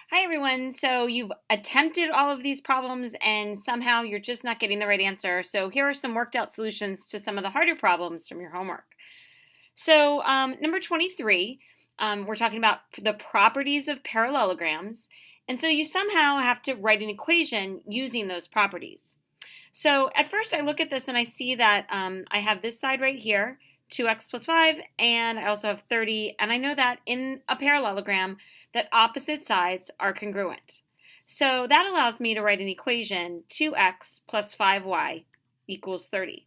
Hi everyone. So you've attempted all of these problems and somehow you're just not getting the right answer. So here are some worked out solutions to some of the harder problems from your homework. So number 23, we're talking about the properties of parallelograms. And so you somehow have to write an equation using those properties. So at first I look at this and I see that I have this side right here, 2x plus 5, and I also have 30, and I know that in a parallelogram that opposite sides are congruent. So that allows me to write an equation, 2x plus 5y equals 30.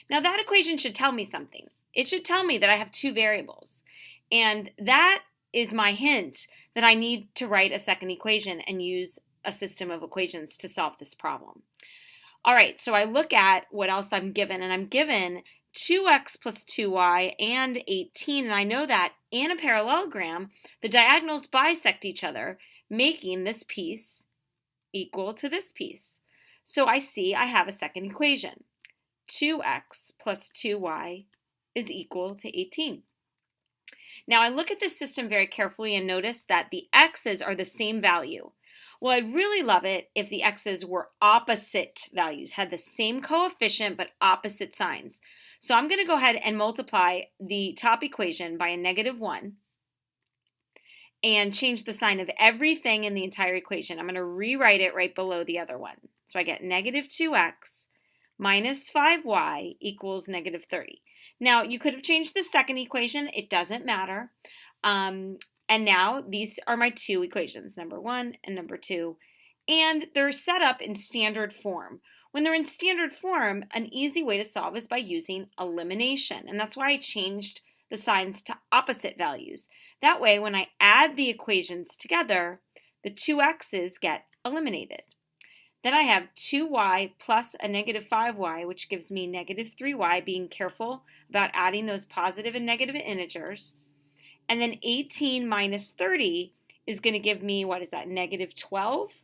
Now that equation should tell me something. It should tell me that I have two variables, and that is my hint that I need to write a second equation and use a system of equations to solve this problem. All right, so I look at what else I'm given, and I'm given 2x plus 2y and 18, and I know that in a parallelogram, the diagonals bisect each other, making this piece equal to this piece. So I see I have a second equation. 2x plus 2y is equal to 18. Now I look at this system very carefully and notice that the x's are the same value. Well, I'd really love it if the x's were opposite values, had the same coefficient but opposite signs. So I'm going to go ahead and multiply the top equation by a -1 and change the sign of everything in the entire equation. I'm going to rewrite it right below the other one. So I get -2x minus 5y equals -30. Now, you could have changed the second equation. It doesn't matter. And now these are my two equations, number 1 and number 2, and they're set up in standard form. When they're in standard form, an easy way to solve is by using elimination, and that's why I changed the signs to opposite values. That way, when I add the equations together, the two x's get eliminated. Then I have 2y plus a -5y, which gives me -3y, being careful about adding those positive and negative integers. And then 18 minus 30 is going to give me, what is that, -12?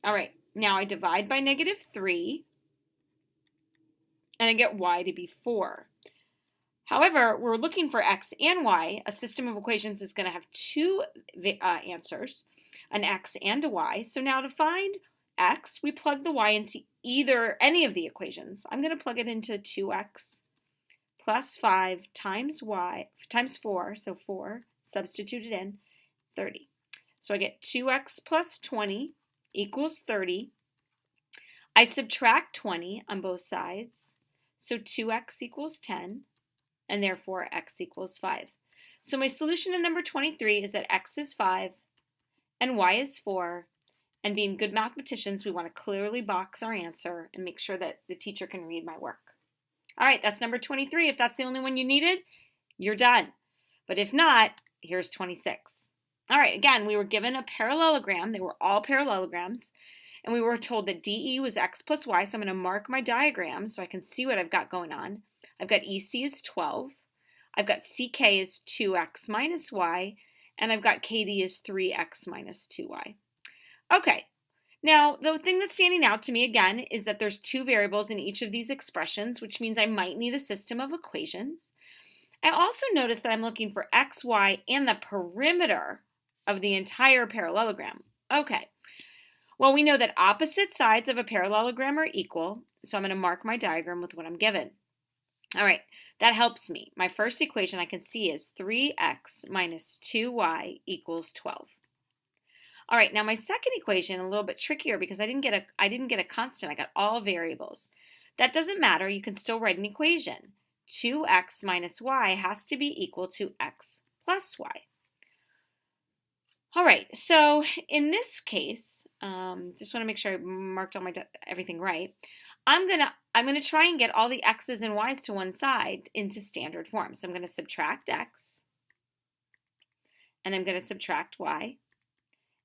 All right, now I divide by -3, and I get y to be 4. However, we're looking for x and y. A system of equations is going to have two answers, an x and a y. So now to find x, we plug the y into any of the equations. I'm going to plug it into 2x plus 5 times y times 4, so 4 substituted in, 30. So I get 2x plus 20 equals 30. I subtract 20 on both sides, so 2x equals 10, and therefore x equals 5. So my solution to number 23 is that x is 5 and y is 4, and being good mathematicians, we want to clearly box our answer and make sure that the teacher can read my work. All right, that's number 23. If that's the only one you needed, you're done. But if not, here's 26. All right, again, we were given a parallelogram. They were all parallelograms. And we were told that DE was x plus y, so I'm going to mark my diagram so I can see what I've got going on. I've got EC is 12. I've got CK is 2x minus y. And I've got KD is 3x minus 2y. Okay. Now, the thing that's standing out to me again is that there's two variables in each of these expressions, which means I might need a system of equations. I also notice that I'm looking for x, y, and the perimeter of the entire parallelogram. Okay, well, we know that opposite sides of a parallelogram are equal, so I'm going to mark my diagram with what I'm given. All right, that helps me. My first equation I can see is 3x minus 2y equals 12. All right, now my second equation, a little bit trickier because I didn't get a constant. I got all variables. That doesn't matter. You can still write an equation. 2x minus y has to be equal to x plus y. All right, so in this case, just want to make sure I marked all everything right. I'm gonna try and get all the x's and y's to one side into standard form. So I'm going to subtract x, and I'm going to subtract y.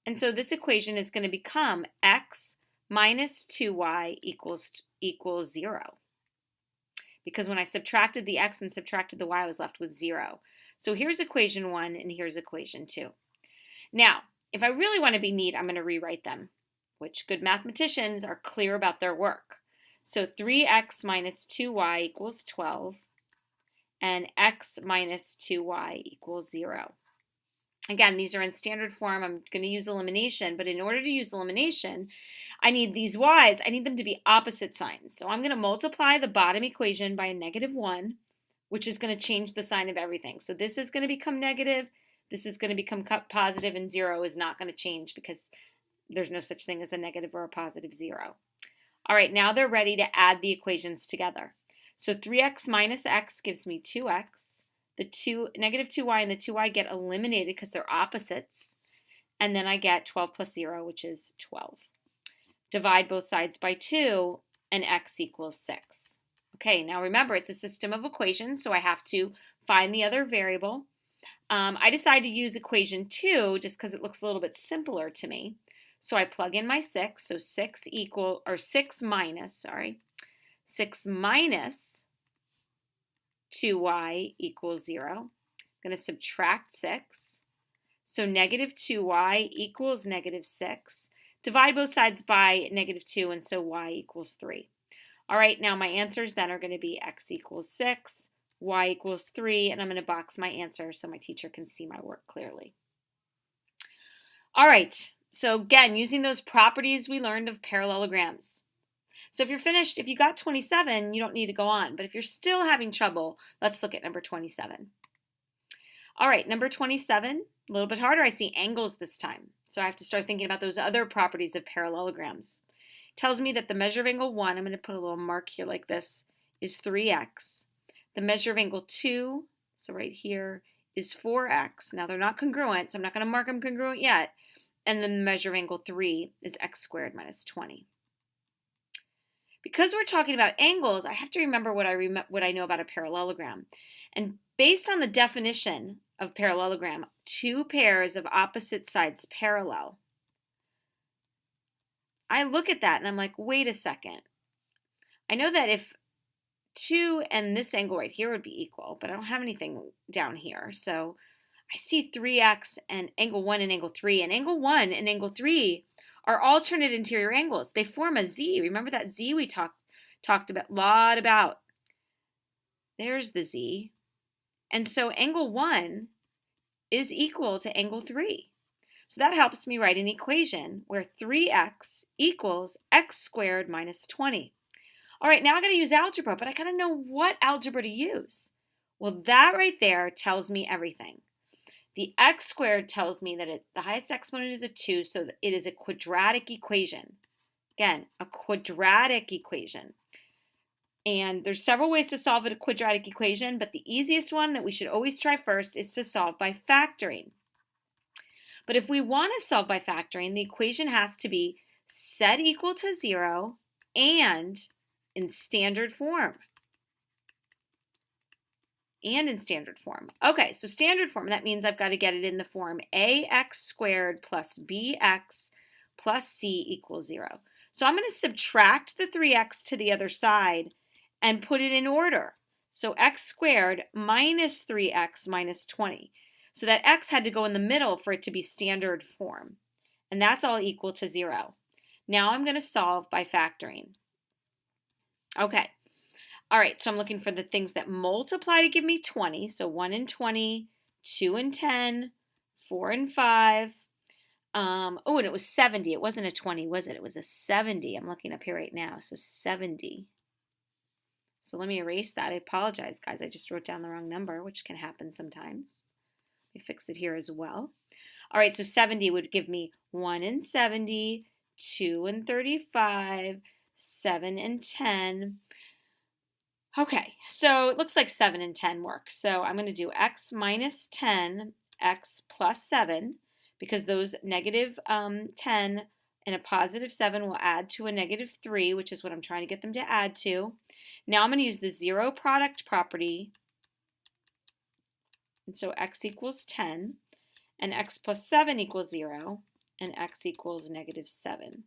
And so this equation is going to become x minus 2y equals 0. Because when I subtracted the x and subtracted the y, I was left with 0. So here's equation 1 and here's equation 2. Now, if I really want to be neat, I'm going to rewrite them, which good mathematicians are clear about their work. So 3x minus 2y equals 12, and x minus 2y equals 0. Again, these are in standard form. I'm going to use elimination, but in order to use elimination, I need these y's, I need them to be opposite signs. So I'm going to multiply the bottom equation by a -1, which is going to change the sign of everything. So this is going to become negative, this is going to become positive, and 0 is not going to change because there's no such thing as a negative or a positive 0. All right, now they're ready to add the equations together. So 3x minus x gives me 2x. The -2y and the 2y get eliminated because they're opposites. And then I get 12 plus 0, which is 12. Divide both sides by 2, and x equals 6. Okay, now remember, it's a system of equations, so I have to find the other variable. I decided to use equation 2 just because it looks a little bit simpler to me. So I plug in my 6, so 6 minus 2y equals 0. I'm going to subtract 6. So -2y equals -6. Divide both sides by -2, and so y equals 3. All right, now my answers then are going to be x equals 6, y equals 3, and I'm going to box my answer so my teacher can see my work clearly. All right, so again, using those properties we learned of parallelograms. So if you're finished, if you got 27, you don't need to go on. But if you're still having trouble, let's look at number 27. All right, number 27, a little bit harder. I see angles this time. So I have to start thinking about those other properties of parallelograms. It tells me that the measure of angle 1, I'm going to put a little mark here like this, is 3x. The measure of angle 2, so right here, is 4x. Now they're not congruent, so I'm not going to mark them congruent yet. And then the measure of angle 3 is x squared minus 20. Because we're talking about angles, I have to remember what I know about a parallelogram. And based on the definition of parallelogram, two pairs of opposite sides parallel. I look at that and I'm like, wait a second. I know that if 2 and this angle right here would be equal, but I don't have anything down here. So I see 3x and angle 1 and angle 3. And angle 1 and angle 3 are alternate interior angles. They form a Z. Remember that Z we talked about a lot about? There's the Z. And so angle 1 is equal to angle 3. So that helps me write an equation where 3x equals x squared minus 20. All right, now I'm going to use algebra, but I got to know what algebra to use. Well, that right there tells me everything. The x squared tells me that the highest exponent is a 2, so it is a quadratic equation. Again, a quadratic equation. And there's several ways to solve a quadratic equation, but the easiest one that we should always try first is to solve by factoring. But if we want to solve by factoring, the equation has to be set equal to 0 and in standard form. Okay, so standard form, that means I've got to get it in the form ax squared plus bx plus c equals 0. So I'm going to subtract the 3x to the other side and put it in order. So x squared minus 3x minus 20. So that x had to go in the middle for it to be standard form. And that's all equal to 0. Now I'm going to solve by factoring. Okay. All right, so I'm looking for the things that multiply to give me 20. So 1 and 20, 2 and 10, 4 and 5. And it was 70. It wasn't a 20, was it? It was a 70. I'm looking up here right now. So 70. So let me erase that. I apologize, guys. I just wrote down the wrong number, which can happen sometimes. Let me fix it here as well. All right, so 70 would give me 1 and 70, 2 and 35, 7 and 10. Okay, so it looks like 7 and 10 work. So I'm going to do x minus 10, x plus 7, because those negative 10 and a positive 7 will add to a negative 3, which is what I'm trying to get them to add to. Now I'm going to use the zero product property. And so x equals 10, and x plus 7 equals 0, and x equals negative 7.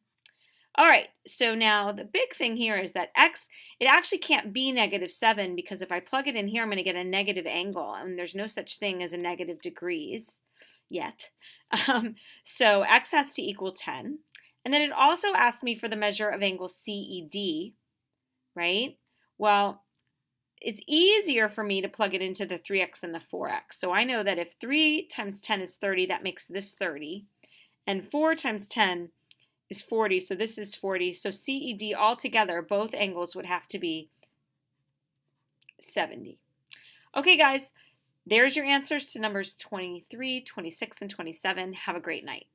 All right, so now the big thing here is that x, it actually can't be negative 7 because if I plug it in here, I'm going to get a negative angle, and there's no such thing as a negative degrees yet. So x has to equal 10. And then it also asked me for the measure of angle CED, right? Well, it's easier for me to plug it into the 3x and the 4x. So I know that if 3 times 10 is 30, that makes this 30. And 4 times 10 is 40, so this is 40. So CED altogether, both angles would have to be 70. Okay, guys, there's your answers to numbers 23, 26, and 27. Have a great night.